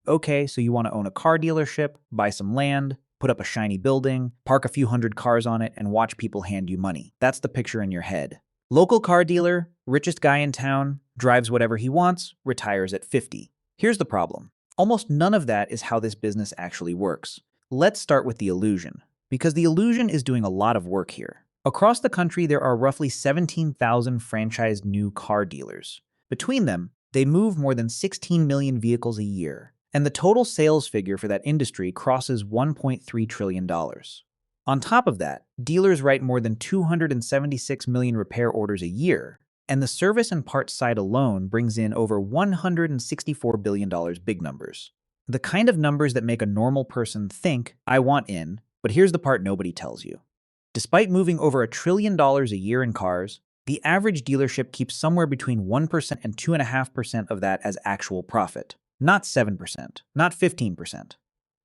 Okay, so you want to own a car dealership, buy some land, put up a shiny building, park a few hundred cars on it, and watch people hand you money. That's the picture in your head. Local car dealer, richest guy in town, drives whatever he wants, retires at 50. Here's the problem. Almost none of that is how this business actually works. Let's start with the illusion, because the illusion is doing a lot of work here. Across the country, there are roughly 17,000 franchised new car dealers. Between them, they move more than 16 million vehicles a year, and the total sales figure for that industry crosses $1.3 trillion. On top of that, dealers write more than 276 million repair orders a year, and the service and parts side alone brings in over $164 billion, big numbers. The kind of numbers that make a normal person think, I want in, but here's the part nobody tells you. Despite moving over $1 trillion a year in cars, the average dealership keeps somewhere between 1% and 2.5% of that as actual profit. Not 7%, not 15%.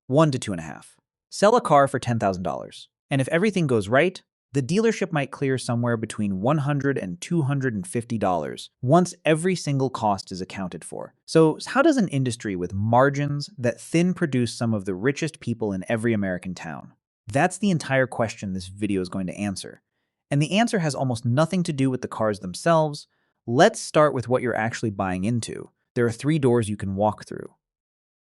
1 to 2.5. Sell a car for $10,000, and if everything goes right, the dealership might clear somewhere between $100 and $250 once every single cost is accounted for. So how does an industry with margins that thin produce some of the richest people in every American town? That's the entire question this video is going to answer. And the answer has almost nothing to do with the cars themselves. Let's start with what you're actually buying into. There are 3 doors you can walk through: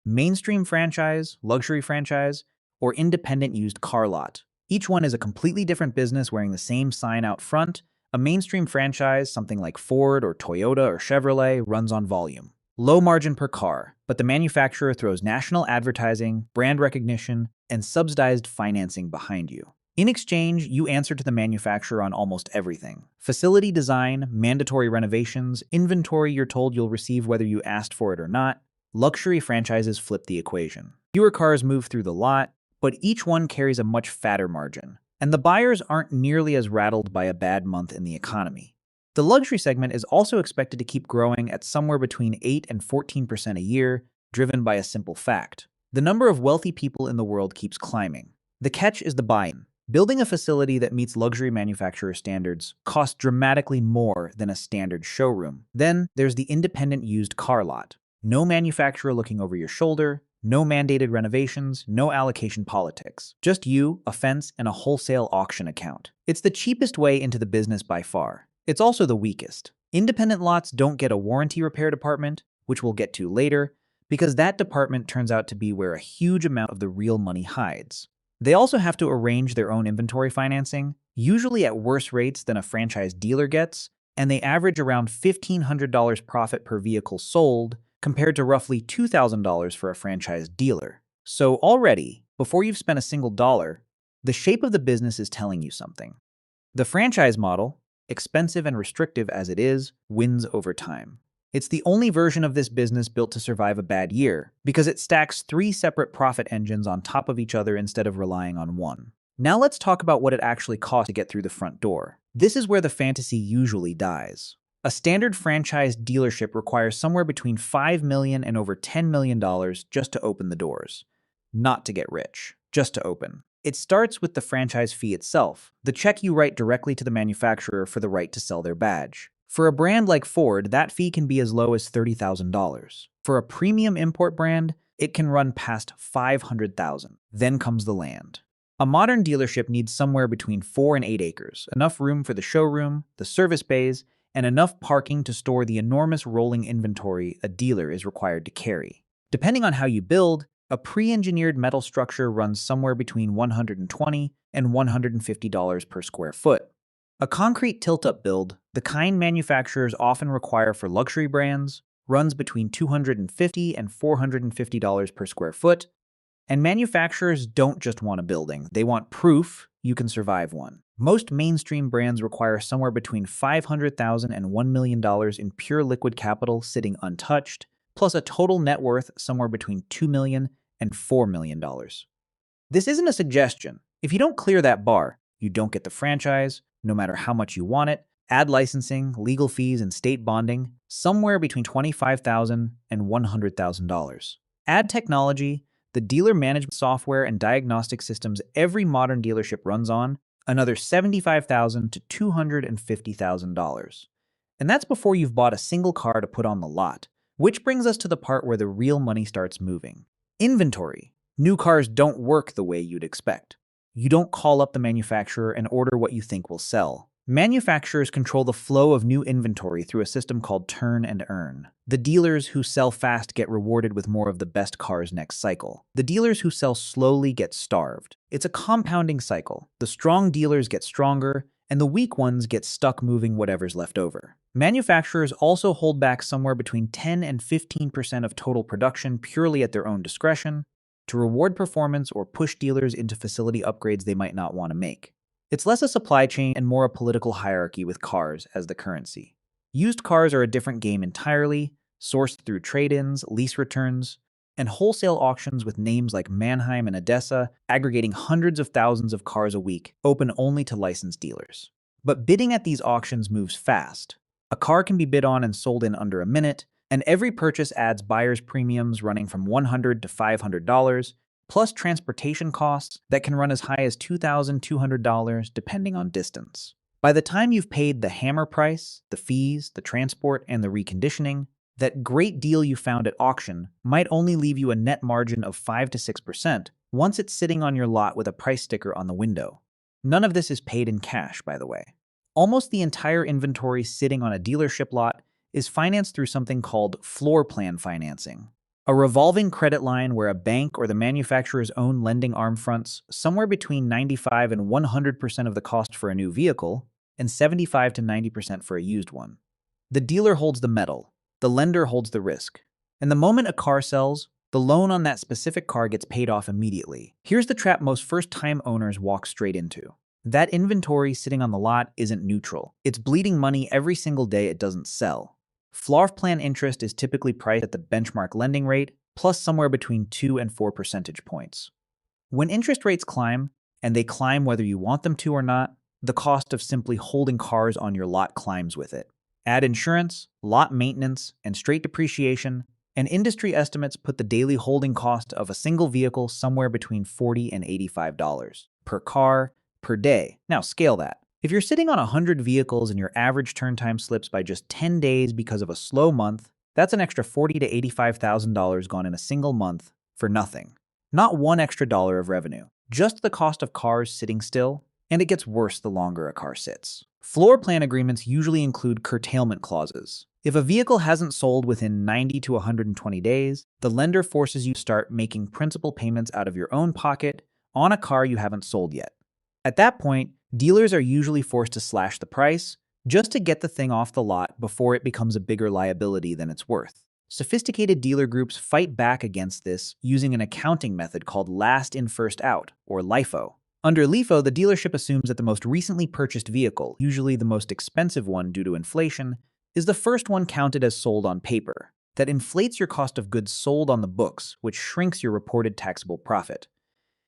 mainstream franchise, luxury franchise, or independent used car lot. Each one is a completely different business wearing the same sign out front. A mainstream franchise, something like Ford or Toyota or Chevrolet, runs on volume. Low margin per car, but the manufacturer throws national advertising, brand recognition, and subsidized financing behind you. In exchange, you answer to the manufacturer on almost everything. Facility design, mandatory renovations, inventory you're told you'll receive whether you asked for it or not. Luxury franchises flip the equation. Fewer cars move through the lot, but each one carries a much fatter margin, and the buyers aren't nearly as rattled by a bad month in the economy. The luxury segment is also expected to keep growing at somewhere between 8 and 14% a year, driven by a simple fact. The number of wealthy people in the world keeps climbing. The catch is the buy-in. Building a facility that meets luxury manufacturer standards costs dramatically more than a standard showroom. Then there's the independent used car lot. No manufacturer looking over your shoulder, no mandated renovations, no allocation politics. Just you, a fence, and a wholesale auction account. It's the cheapest way into the business by far. It's also the weakest. Independent lots don't get a warranty repair department, which we'll get to later, because that department turns out to be where a huge amount of the real money hides. They also have to arrange their own inventory financing, usually at worse rates than a franchise dealer gets, and they average around $1,500 profit per vehicle sold, compared to roughly $2,000 for a franchise dealer. So already, before you've spent a single dollar, the shape of the business is telling you something. The franchise model, expensive and restrictive as it is, wins over time. It's the only version of this business built to survive a bad year, because it stacks 3 separate profit engines on top of each other instead of relying on one. Now let's talk about what it actually costs to get through the front door. This is where the fantasy usually dies. A standard franchise dealership requires somewhere between $5 million and over $10 million just to open the doors. Not to get rich, just to open. It starts with the franchise fee itself, the check you write directly to the manufacturer for the right to sell their badge. For a brand like Ford, that fee can be as low as $30,000. For a premium import brand, it can run past $500,000. Then comes the land. A modern dealership needs somewhere between 4 and 8 acres, enough room for the showroom, the service bays, and enough parking to store the enormous rolling inventory a dealer is required to carry. Depending on how you build, a pre-engineered metal structure runs somewhere between $120 and $150 per square foot. A concrete tilt-up build, the kind manufacturers often require for luxury brands, runs between $250 and $450 per square foot, and manufacturers don't just want a building, they want proof you can survive one. Most mainstream brands require somewhere between $500,000 and $1 million in pure liquid capital sitting untouched, plus a total net worth somewhere between $2 million and $4 million. This isn't a suggestion. If you don't clear that bar, you don't get the franchise, no matter how much you want it. Add licensing, legal fees, and state bonding, somewhere between $25,000 and $100,000. Add technology, the dealer management software and diagnostic systems every modern dealership runs on, another $75,000 to $250,000. And that's before you've bought a single car to put on the lot, Which brings us to the part where the real money starts moving. Inventory. New cars don't work the way you'd expect. You don't call up the manufacturer and order what you think will sell. Manufacturers control the flow of new inventory through a system called turn and earn. The dealers who sell fast get rewarded with more of the best cars next cycle. The dealers who sell slowly get starved. It's a compounding cycle. The strong dealers get stronger, and the weak ones get stuck moving whatever's left over. Manufacturers also hold back somewhere between 10 and 15% of total production purely at their own discretion to reward performance or push dealers into facility upgrades they might not want to make. It's less a supply chain and more a political hierarchy with cars as the currency. Used cars are a different game entirely, sourced through trade-ins, lease returns, and wholesale auctions with names like Mannheim and Odessa aggregating hundreds of thousands of cars a week, open only to licensed dealers. But bidding at these auctions moves fast. A car can be bid on and sold in under a minute, and every purchase adds buyer's premiums running from $100 to $500, plus transportation costs that can run as high as $2,200 depending on distance. By the time you've paid the hammer price, the fees, the transport, and the reconditioning, that great deal you found at auction might only leave you a net margin of 5 to 6% once it's sitting on your lot with a price sticker on the window. None of this is paid in cash, by the way. Almost the entire inventory sitting on a dealership lot is financed through something called floor plan financing, a revolving credit line where a bank or the manufacturer's own lending arm fronts somewhere between 95 and 100% of the cost for a new vehicle and 75 to 90% for a used one. The dealer holds the metal, the lender holds the risk, and the moment a car sells, the loan on that specific car gets paid off immediately. Here's the trap most first-time owners walk straight into. That inventory sitting on the lot isn't neutral. It's bleeding money every single day it doesn't sell. Floor plan interest is typically priced at the benchmark lending rate, plus somewhere between 2 and 4 percentage points. When interest rates climb, and they climb whether you want them to or not, the cost of simply holding cars on your lot climbs with it. Add insurance, lot maintenance, and straight depreciation, and industry estimates put the daily holding cost of a single vehicle somewhere between $40 and $85 per car, per day. Now scale that. If you're sitting on 100 vehicles and your average turn time slips by just 10 days because of a slow month, that's an extra $40,000 to $85,000 gone in a single month for nothing. Not one extra dollar of revenue, just the cost of cars sitting still, and it gets worse the longer a car sits. Floor plan agreements usually include curtailment clauses. If a vehicle hasn't sold within 90 to 120 days, the lender forces you to start making principal payments out of your own pocket on a car you haven't sold yet. At that point, dealers are usually forced to slash the price just to get the thing off the lot before it becomes a bigger liability than it's worth. Sophisticated dealer groups fight back against this using an accounting method called last in first out, or LIFO. Under LIFO, the dealership assumes that the most recently purchased vehicle, usually the most expensive one due to inflation, is the first one counted as sold on paper. That inflates your cost of goods sold on the books, which shrinks your reported taxable profit.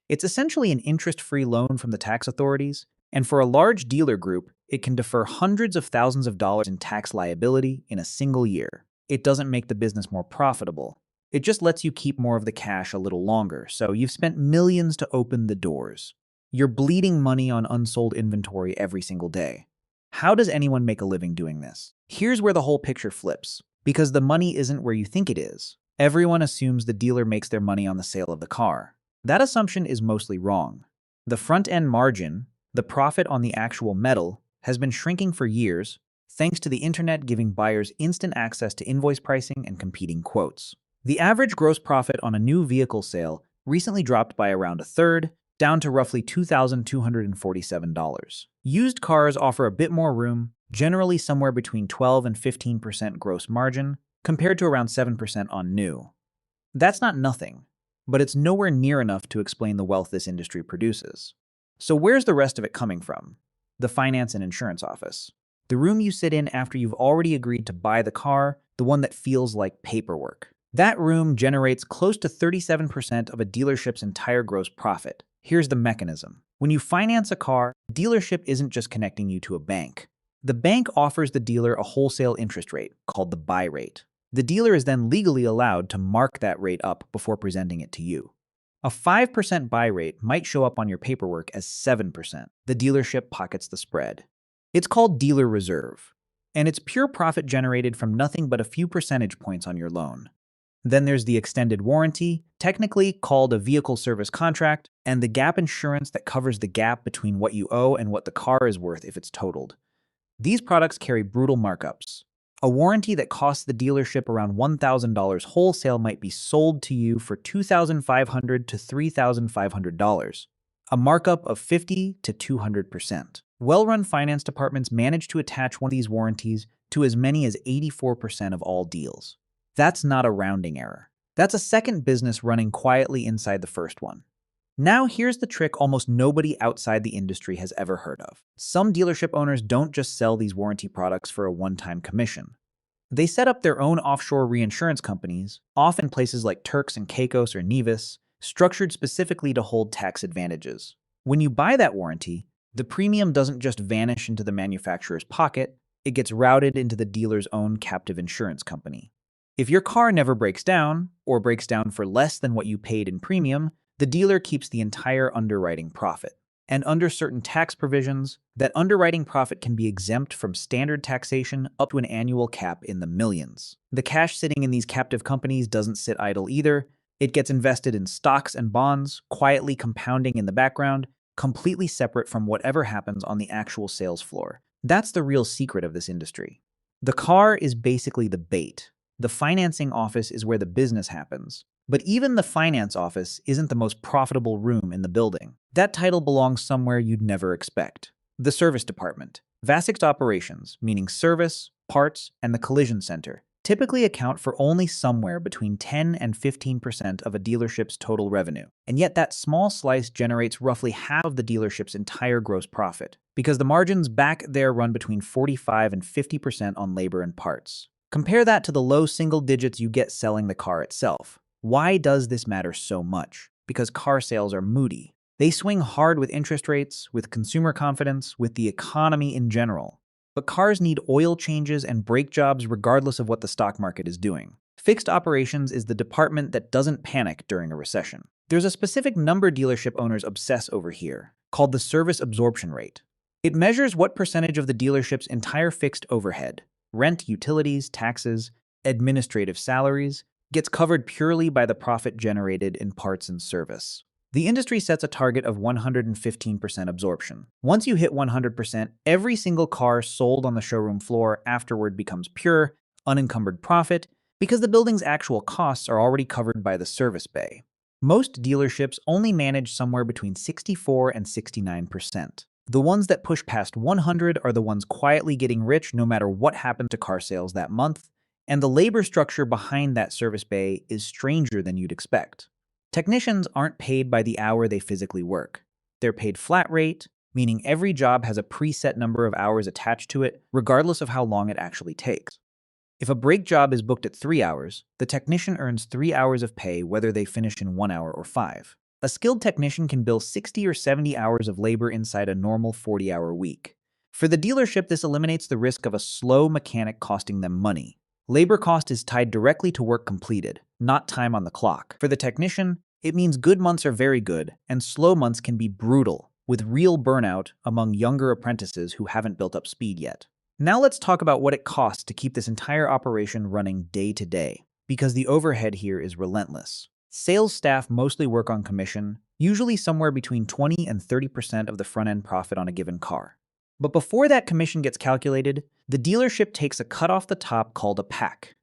It's essentially an interest-free loan from the tax authorities, and for a large dealer group, it can defer hundreds of thousands of dollars in tax liability in a single year. It doesn't make the business more profitable. It just lets you keep more of the cash a little longer, so you've spent millions to open the doors. You're bleeding money on unsold inventory every single day. How does anyone make a living doing this? Here's where the whole picture flips, because the money isn't where you think it is. Everyone assumes the dealer makes their money on the sale of the car. That assumption is mostly wrong. The front-end margin, the profit on the actual metal, has been shrinking for years, thanks to the internet giving buyers instant access to invoice pricing and competing quotes. The average gross profit on a new vehicle sale recently dropped by around a third, down to roughly $2,247. Used cars offer a bit more room, generally somewhere between 12 and 15% gross margin, compared to around 7% on new. That's not nothing, but it's nowhere near enough to explain the wealth this industry produces. So where's the rest of it coming from? The finance and insurance office. The room you sit in after you've already agreed to buy the car, the one that feels like paperwork. That room generates close to 37% of a dealership's entire gross profit. Here's the mechanism. When you finance a car, the dealership isn't just connecting you to a bank. The bank offers the dealer a wholesale interest rate, called the buy rate. The dealer is then legally allowed to mark that rate up before presenting it to you. A 5% buy rate might show up on your paperwork as 7%. The dealership pockets the spread. It's called dealer reserve. and it's pure profit generated from nothing but a few percentage points on your loan. Then there's the extended warranty, technically called a vehicle service contract, and the gap insurance that covers the gap between what you owe and what the car is worth if it's totaled. These products carry brutal markups. A warranty that costs the dealership around $1,000 wholesale might be sold to you for $2,500 to $3,500, a markup of 50 to 200%. Well-run finance departments manage to attach one of these warranties to as many as 84% of all deals. That's not a rounding error. That's a second business running quietly inside the first one. Now here's the trick almost nobody outside the industry has ever heard of. Some dealership owners don't just sell these warranty products for a one-time commission. They set up their own offshore reinsurance companies, often places like Turks and Caicos or Nevis, structured specifically to hold tax advantages. When you buy that warranty, the premium doesn't just vanish into the manufacturer's pocket, it gets routed into the dealer's own captive insurance company. If your car never breaks down, or breaks down for less than what you paid in premium, the dealer keeps the entire underwriting profit. And under certain tax provisions, that underwriting profit can be exempt from standard taxation up to an annual cap in the millions. The cash sitting in these captive companies doesn't sit idle either. It gets invested in stocks and bonds, quietly compounding in the background, completely separate from whatever happens on the actual sales floor. That's the real secret of this industry. The car is basically the bait. The financing office is where the business happens. But even the finance office isn't the most profitable room in the building. That title belongs somewhere you'd never expect. The service department. Vast operations, meaning service, parts, and the collision center, typically account for only somewhere between 10 and 15% of a dealership's total revenue. And yet that small slice generates roughly half of the dealership's entire gross profit, because the margins back there run between 45 and 50% on labor and parts. Compare that to the low single digits you get selling the car itself. Why does this matter so much? Because car sales are moody. They swing hard with interest rates, with consumer confidence, with the economy in general. But cars need oil changes and brake jobs regardless of what the stock market is doing. Fixed operations is the department that doesn't panic during a recession. There's a specific number dealership owners obsess over here, called the service absorption rate. It measures what percentage of the dealership's entire fixed overhead, rent, utilities, taxes, administrative salaries, gets covered purely by the profit generated in parts and service. The industry sets a target of 115% absorption. Once you hit 100%, every single car sold on the showroom floor afterward becomes pure, unencumbered profit because the building's actual costs are already covered by the service bay. Most dealerships only manage somewhere between 64 and 69%. The ones that push past 100 are the ones quietly getting rich no matter what happened to car sales that month, and the labor structure behind that service bay is stranger than you'd expect. Technicians aren't paid by the hour they physically work. They're paid flat rate, meaning every job has a preset number of hours attached to it, regardless of how long it actually takes. If a brake job is booked at 3 hours, the technician earns 3 hours of pay whether they finish in 1 hour or 5. A skilled technician can bill 60 or 70 hours of labor inside a normal 40-hour week. For the dealership, this eliminates the risk of a slow mechanic costing them money. Labor cost is tied directly to work completed, not time on the clock. For the technician, it means good months are very good, and slow months can be brutal, with real burnout among younger apprentices who haven't built up speed yet. Now let's talk about what it costs to keep this entire operation running day to day, because the overhead here is relentless. Sales staff mostly work on commission, usually somewhere between 20 and 30% of the front-end profit on a given car. But before that commission gets calculated, the dealership takes a cut off the top called a PAC,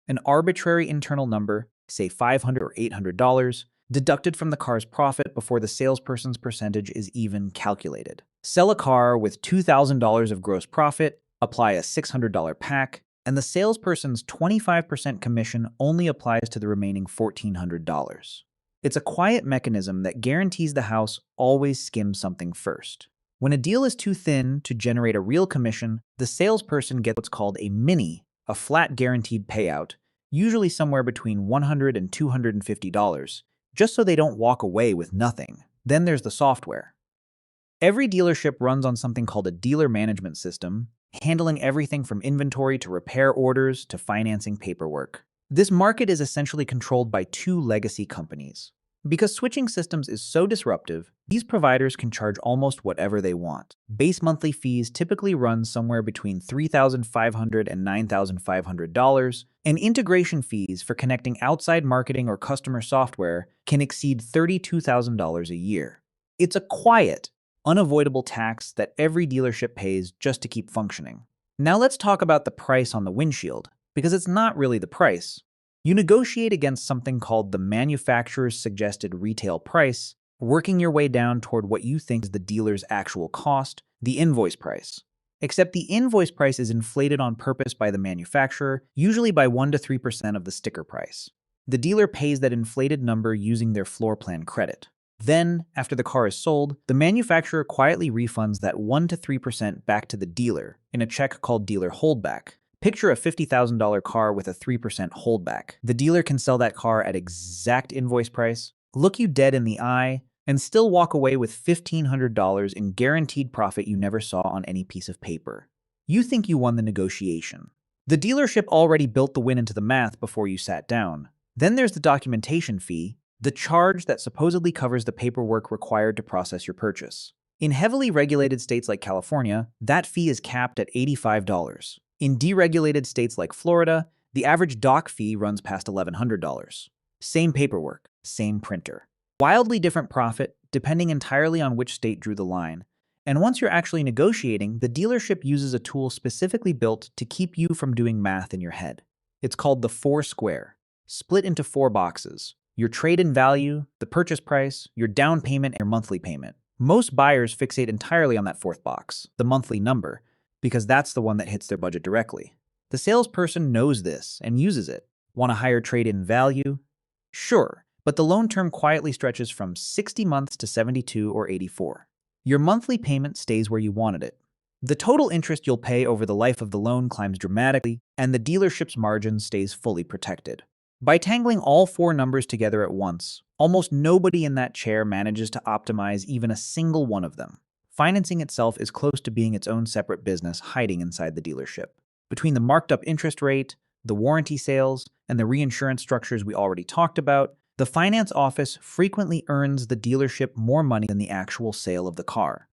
an arbitrary internal number, say $500 or $800, deducted from the car's profit before the salesperson's percentage is even calculated. Sell a car with $2,000 of gross profit, apply a $600 PAC, and the salesperson's 25% commission only applies to the remaining $1,400. It's a quiet mechanism that guarantees the house always skims something first. When a deal is too thin to generate a real commission, the salesperson gets what's called a flat guaranteed payout, usually somewhere between $100 and $250, just so they don't walk away with nothing. Then there's the software. Every dealership runs on something called a dealer management system, handling everything from inventory to repair orders to financing paperwork. This market is essentially controlled by two legacy companies. Because switching systems is so disruptive, these providers can charge almost whatever they want. Base monthly fees typically run somewhere between $3,500 and $9,500, and integration fees for connecting outside marketing or customer software can exceed $32,000 a year. It's a quiet, unavoidable tax that every dealership pays just to keep functioning. Now let's talk about the price on the windshield, because it's not really the price. You negotiate against something called the manufacturer's suggested retail price, working your way down toward what you think is the dealer's actual cost, the invoice price. Except the invoice price is inflated on purpose by the manufacturer, usually by 1 to 3% of the sticker price. The dealer pays that inflated number using their floor plan credit. Then, after the car is sold, the manufacturer quietly refunds that 1 to 3% back to the dealer in a check called dealer holdback. Picture a $50,000 car with a 3% holdback. The dealer can sell that car at exact invoice price, look you dead in the eye, and still walk away with $1,500 in guaranteed profit you never saw on any piece of paper. You think you won the negotiation. The dealership already built the win into the math before you sat down. Then there's the documentation fee, the charge that supposedly covers the paperwork required to process your purchase. In heavily regulated states like California, that fee is capped at $85. In deregulated states like Florida, the average doc fee runs past $1,100. Same paperwork, same printer. Wildly different profit, depending entirely on which state drew the line. And once you're actually negotiating, the dealership uses a tool specifically built to keep you from doing math in your head. It's called the 4 square, split into 4 boxes. Your trade-in value, the purchase price, your down payment, and your monthly payment. Most buyers fixate entirely on that 4th box, the monthly number, because that's the one that hits their budget directly. The salesperson knows this and uses it. Want a higher trade-in value? Sure, but the loan term quietly stretches from 60 months to 72 or 84. Your monthly payment stays where you wanted it. The total interest you'll pay over the life of the loan climbs dramatically, and the dealership's margin stays fully protected. By tangling all 4 numbers together at once, almost nobody in that chair manages to optimize even a single one of them. Financing itself is close to being its own separate business hiding inside the dealership. Between the marked up interest rate, the warranty sales, and the reinsurance structures we already talked about, the finance office frequently earns the dealership more money than the actual sale of the car.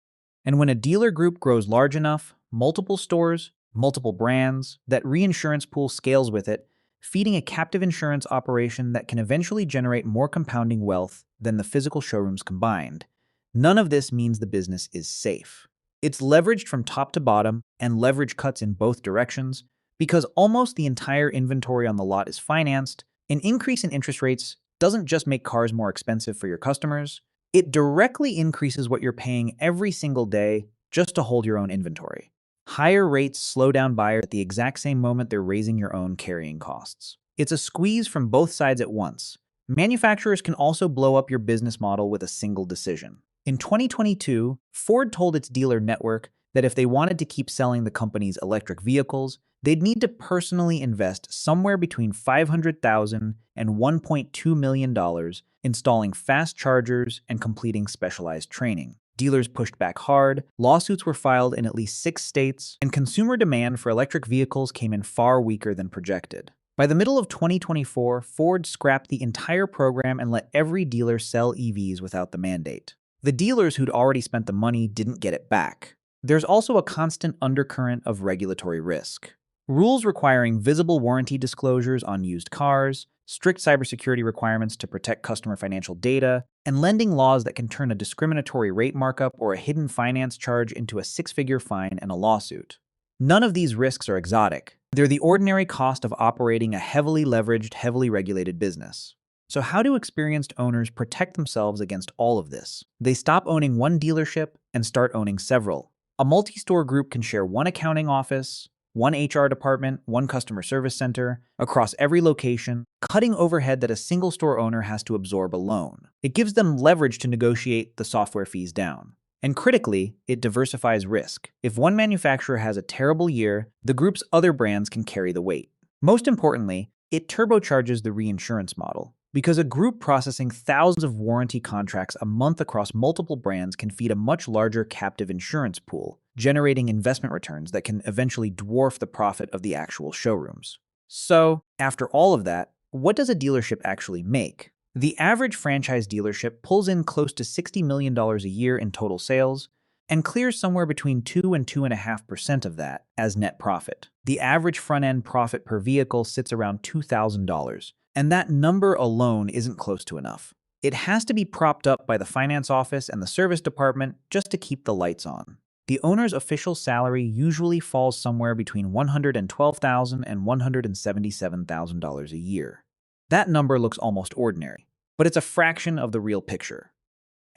And when a dealer group grows large enough, multiple stores, multiple brands, that reinsurance pool scales with it, feeding a captive insurance operation that can eventually generate more compounding wealth than the physical showrooms combined. None of this means the business is safe. It's leveraged from top to bottom, and leverage cuts in both directions, because almost the entire inventory on the lot is financed. An increase in interest rates doesn't just make cars more expensive for your customers, it directly increases what you're paying every single day just to hold your own inventory. Higher rates slow down buyers at the exact same moment they're raising your own carrying costs. It's a squeeze from both sides at once. Manufacturers can also blow up your business model with a single decision. In 2022, Ford told its dealer network that if they wanted to keep selling the company's electric vehicles, they'd need to personally invest somewhere between $500,000 and $1.2 million installing fast chargers and completing specialized training. Dealers pushed back hard, lawsuits were filed in at least 6 states, and consumer demand for electric vehicles came in far weaker than projected. By the middle of 2024, Ford scrapped the entire program and let every dealer sell EVs without the mandate. The dealers who'd already spent the money didn't get it back. There's also a constant undercurrent of regulatory risk. Rules requiring visible warranty disclosures on used cars, strict cybersecurity requirements to protect customer financial data, and lending laws that can turn a discriminatory rate markup or a hidden finance charge into a 6-figure fine and a lawsuit. None of these risks are exotic. They're the ordinary cost of operating a heavily leveraged, heavily regulated business. So how do experienced owners protect themselves against all of this? They stop owning one dealership and start owning several. A multi-store group can share one accounting office, one HR department, one customer service center, across every location, cutting overhead that a single store owner has to absorb alone. It gives them leverage to negotiate the software fees down. And critically, it diversifies risk. If one manufacturer has a terrible year, the group's other brands can carry the weight. Most importantly, it turbocharges the reinsurance model, because a group processing thousands of warranty contracts a month across multiple brands can feed a much larger captive insurance pool, generating investment returns that can eventually dwarf the profit of the actual showrooms. So, after all of that, what does a dealership actually make? The average franchise dealership pulls in close to $60 million a year in total sales and clears somewhere between 2 and 2.5% of that as net profit. The average front-end profit per vehicle sits around $2,000, and that number alone isn't close to enough. It has to be propped up by the finance office and the service department just to keep the lights on. The owner's official salary usually falls somewhere between $112,000 and $177,000 a year. That number looks almost ordinary, but it's a fraction of the real picture.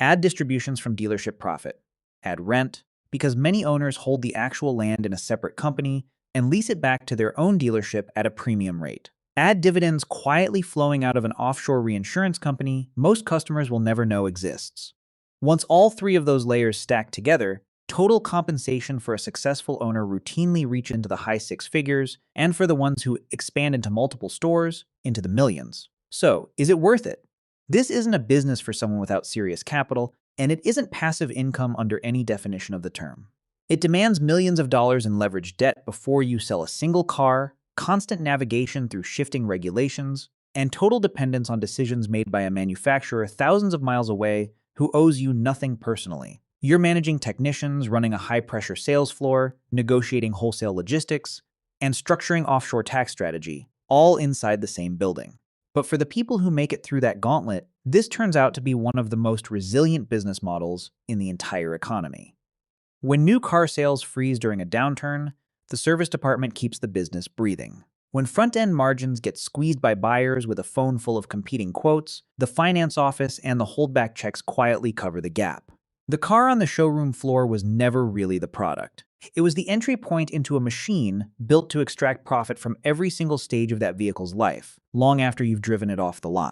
Add distributions from dealership profit. Add rent, because many owners hold the actual land in a separate company and lease it back to their own dealership at a premium rate. Add dividends quietly flowing out of an offshore reinsurance company most customers will never know exists. Once all three of those layers stack together, total compensation for a successful owner routinely reach into the high six figures, and for the ones who expand into multiple stores, into the millions. So, is it worth it? This isn't a business for someone without serious capital, and it isn't passive income under any definition of the term. It demands millions of dollars in leveraged debt before you sell a single car, constant navigation through shifting regulations, and total dependence on decisions made by a manufacturer thousands of miles away who owes you nothing personally. You're managing technicians, running a high-pressure sales floor, negotiating wholesale logistics, and structuring offshore tax strategy, all inside the same building. But for the people who make it through that gauntlet, this turns out to be one of the most resilient business models in the entire economy. When new car sales freeze during a downturn, the service department keeps the business breathing. When front-end margins get squeezed by buyers with a phone full of competing quotes, the finance office and the holdback checks quietly cover the gap. The car on the showroom floor was never really the product. It was the entry point into a machine built to extract profit from every single stage of that vehicle's life, long after you've driven it off the lot.